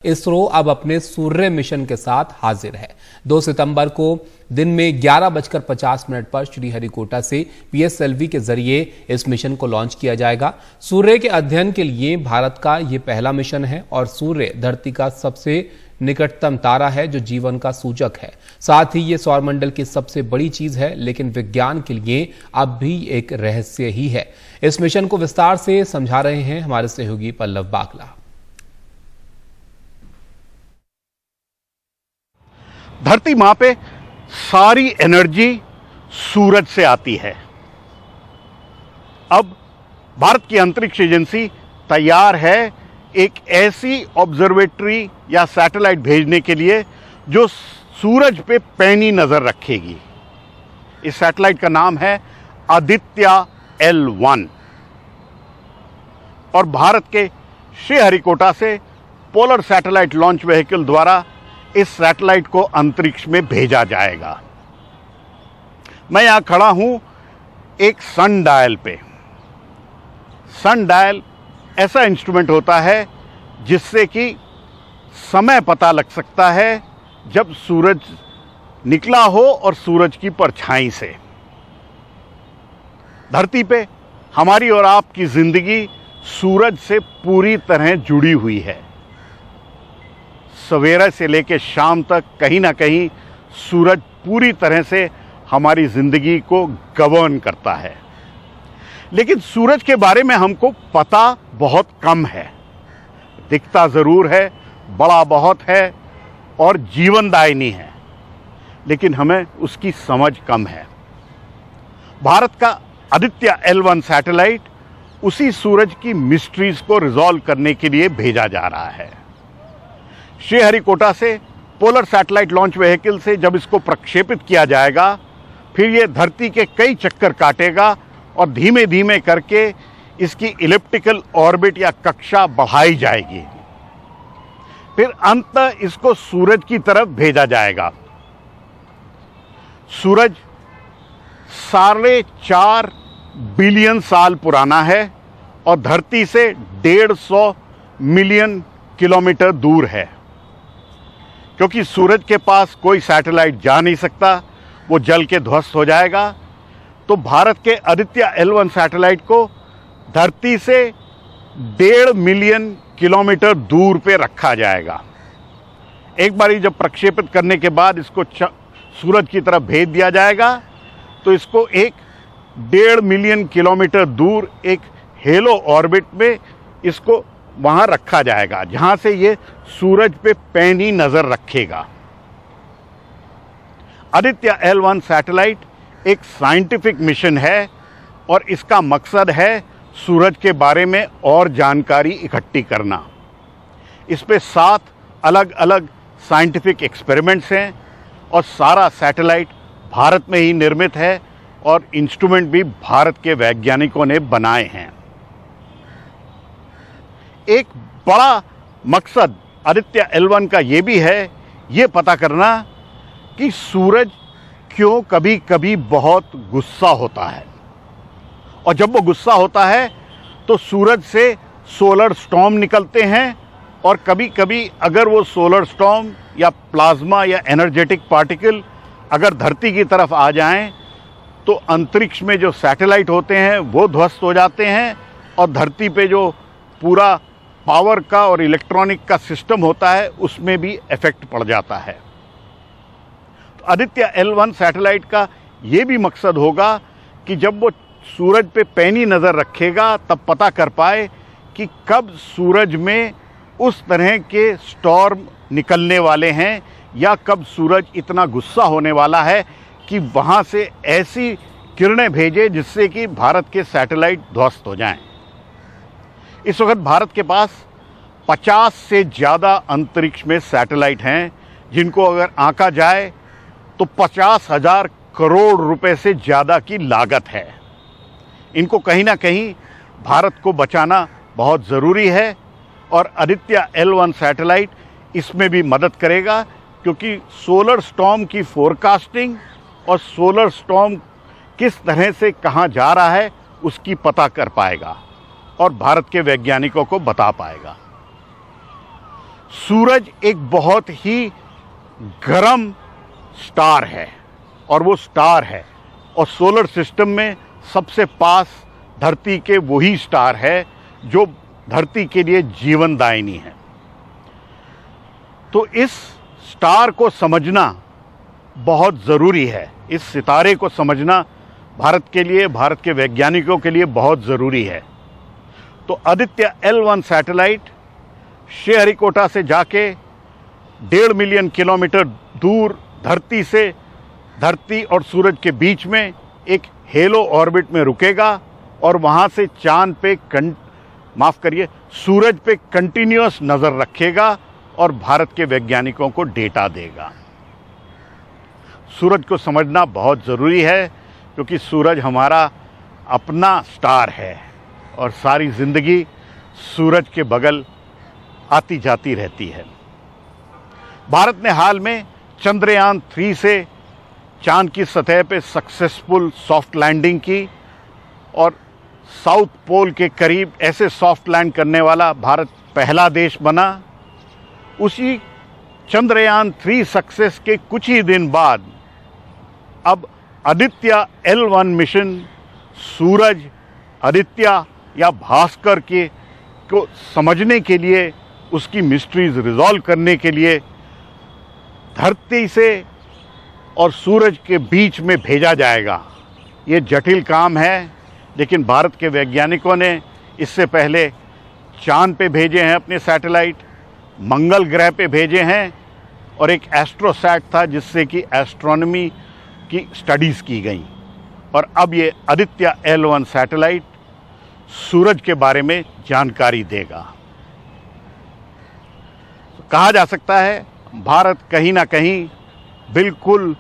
इसरो अब अपने सूर्य मिशन के साथ हाजिर है। 2 सितंबर को दिन में 11:50 पर श्रीहरिकोटा से PSLV के जरिए इस मिशन को लॉन्च किया जाएगा। सूर्य के अध्ययन के लिए भारत का यह पहला मिशन है और सूर्य धरती का सबसे निकटतम तारा है जो जीवन का सूचक है। साथ ही ये सौरमंडल की सबसे बड़ी चीज है, लेकिन विज्ञान के लिए अब भी एक रहस्य ही है। इस मिशन को विस्तार से समझा रहे हैं हमारे सहयोगी पल्लव बाकला। धरती मां पे सारी एनर्जी सूरज से आती है। अब भारत की अंतरिक्ष एजेंसी तैयार है एक ऐसी ऑब्जर्वेटरी या सैटेलाइट भेजने के लिए जो सूरज पे पैनी नजर रखेगी। इस सैटेलाइट का नाम है आदित्य L1 और भारत के श्रीहरिकोटा से पोलर सैटेलाइट लॉन्च व्हीकल द्वारा इस सैटेलाइट को अंतरिक्ष में भेजा जाएगा। मैं यहां खड़ा हूं एक सन डायल पे। सन डायल ऐसा इंस्ट्रूमेंट होता है जिससे कि समय पता लग सकता है जब सूरज निकला हो और सूरज की परछाई से। धरती पे हमारी और आपकी जिंदगी सूरज से पूरी तरह जुड़ी हुई है। सवेरे से लेकर शाम तक कहीं ना कहीं सूरज पूरी तरह से हमारी जिंदगी को गवर्न करता है। लेकिन सूरज के बारे में हमको पता बहुत कम है। दिखता जरूर है, बड़ा बहुत है और जीवनदायिनी है, लेकिन हमें उसकी समझ कम है। भारत का आदित्य L1 सैटेलाइट उसी सूरज की मिस्ट्रीज को रिजॉल्व करने के लिए भेजा जा रहा है। श्रीहरिकोटा से पोलर सैटेलाइट लॉन्च व्हीकल से जब इसको प्रक्षेपित किया जाएगा, फिर यह धरती के कई चक्कर काटेगा और धीमे धीमे करके इसकी इलिप्टिकल ऑर्बिट या कक्षा बढ़ाई जाएगी। फिर अंततः इसको सूरज की तरफ भेजा जाएगा। सूरज 4.5 बिलियन साल पुराना है और धरती से 150 मिलियन किलोमीटर दूर है। क्योंकि सूरज के पास कोई सैटेलाइट जा नहीं सकता, वो जल के ध्वस्त हो जाएगा, तो भारत के आदित्य L1 सैटेलाइट को धरती से 1.5 मिलियन किलोमीटर दूर पे रखा जाएगा। एक बार जब प्रक्षेपित करने के बाद इसको सूरज की तरफ भेज दिया जाएगा, तो इसको एक 1.5 मिलियन किलोमीटर दूर एक हेलो ऑर्बिट में इसको वहां रखा जाएगा, जहां से ये सूरज पे पैनी नजर रखेगा। आदित्य L1 सैटेलाइट एक साइंटिफिक मिशन है और इसका मकसद है सूरज के बारे में और जानकारी इकट्ठी करना। इस पे 7 अलग अलग साइंटिफिक एक्सपेरिमेंट्स हैं और सारा सैटेलाइट भारत में ही निर्मित है और इंस्ट्रूमेंट भी भारत के वैज्ञानिकों ने बनाए हैं। एक बड़ा मकसद आदित्य L1 का ये भी है, ये पता करना कि सूरज क्यों कभी कभी बहुत गुस्सा होता है, और जब वो गुस्सा होता है तो सूरज से सोलर स्टॉर्म निकलते हैं, और कभी कभी अगर वो सोलर स्टॉर्म या प्लाज्मा या एनर्जेटिक पार्टिकल अगर धरती की तरफ आ जाएं, तो अंतरिक्ष में जो सैटेलाइट होते हैं वो ध्वस्त हो जाते हैं और धरती पे जो पूरा पावर का और इलेक्ट्रॉनिक का सिस्टम होता है उसमें भी इफेक्ट पड़ जाता है। तो आदित्य L1 सैटेलाइट का ये भी मकसद होगा कि जब वो सूरज पे पैनी नज़र रखेगा तब पता कर पाए कि कब सूरज में उस तरह के स्टॉर्म निकलने वाले हैं या कब सूरज इतना गुस्सा होने वाला है कि वहाँ से ऐसी किरणें भेजे जिससे कि भारत के सैटेलाइट ध्वस्त हो जाएं। इस वक्त भारत के पास 50 से ज़्यादा अंतरिक्ष में सैटेलाइट हैं, जिनको अगर आंका जाए तो 50,000 करोड़ रुपए से ज़्यादा की लागत है। इनको कहीं ना कहीं भारत को बचाना बहुत ज़रूरी है और आदित्य L1 सैटेलाइट इसमें भी मदद करेगा, क्योंकि सोलर स्टॉर्म की फोरकास्टिंग और सोलर स्टॉर्म किस तरह से कहाँ जा रहा है उसकी पता कर पाएगा और भारत के वैज्ञानिकों को बता पाएगा। सूरज एक बहुत ही गर्म स्टार है और वो स्टार है, और सोलर सिस्टम में सबसे पास धरती के वही स्टार है जो धरती के लिए जीवनदायिनी है। तो इस स्टार को समझना बहुत ज़रूरी है, इस सितारे को समझना भारत के लिए, भारत के वैज्ञानिकों के लिए बहुत ज़रूरी है। तो आदित्य L1 सैटेलाइट श्रीहरिकोटा से जाके 1.5 मिलियन किलोमीटर दूर धरती और सूरज के बीच में एक हेलो ऑर्बिट में रुकेगा और वहाँ से चांद पे सूरज पे कंटिन्यूअस नज़र रखेगा और भारत के वैज्ञानिकों को डेटा देगा। सूरज को समझना बहुत ज़रूरी है क्योंकि सूरज हमारा अपना स्टार है और सारी ज़िंदगी सूरज के बगल आती जाती रहती है। भारत ने हाल में चंद्रयान 3 से चांद की सतह पे सक्सेसफुल सॉफ्ट लैंडिंग की और साउथ पोल के करीब ऐसे सॉफ्ट लैंड करने वाला भारत पहला देश बना। उसी चंद्रयान 3 सक्सेस के कुछ ही दिन बाद अब आदित्य L1 मिशन सूरज, आदित्य या भास्कर को समझने के लिए, उसकी मिस्ट्रीज रिजॉल्व करने के लिए धरती से और सूरज के बीच में भेजा जाएगा। ये जटिल काम है, लेकिन भारत के वैज्ञानिकों ने इससे पहले चांद पे भेजे हैं अपने सैटेलाइट, मंगल ग्रह पे भेजे हैं और एक एस्ट्रोसैट था जिससे कि एस्ट्रोनॉमी की स्टडीज़ की गई। और अब ये आदित्य L1 सैटेलाइट सूरज के बारे में जानकारी देगा। कहा जा सकता है भारत कहीं ना कहीं बिल्कुल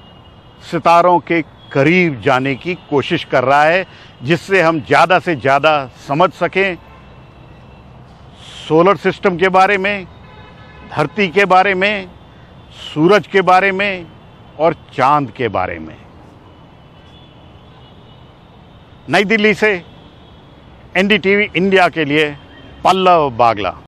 सितारों के करीब जाने की कोशिश कर रहा है, जिससे हम ज़्यादा से ज़्यादा समझ सकें सोलर सिस्टम के बारे में, धरती के बारे में, सूरज के बारे में और चांद के बारे में। नई दिल्ली से NDTV इंडिया के लिए पल्लव बागला।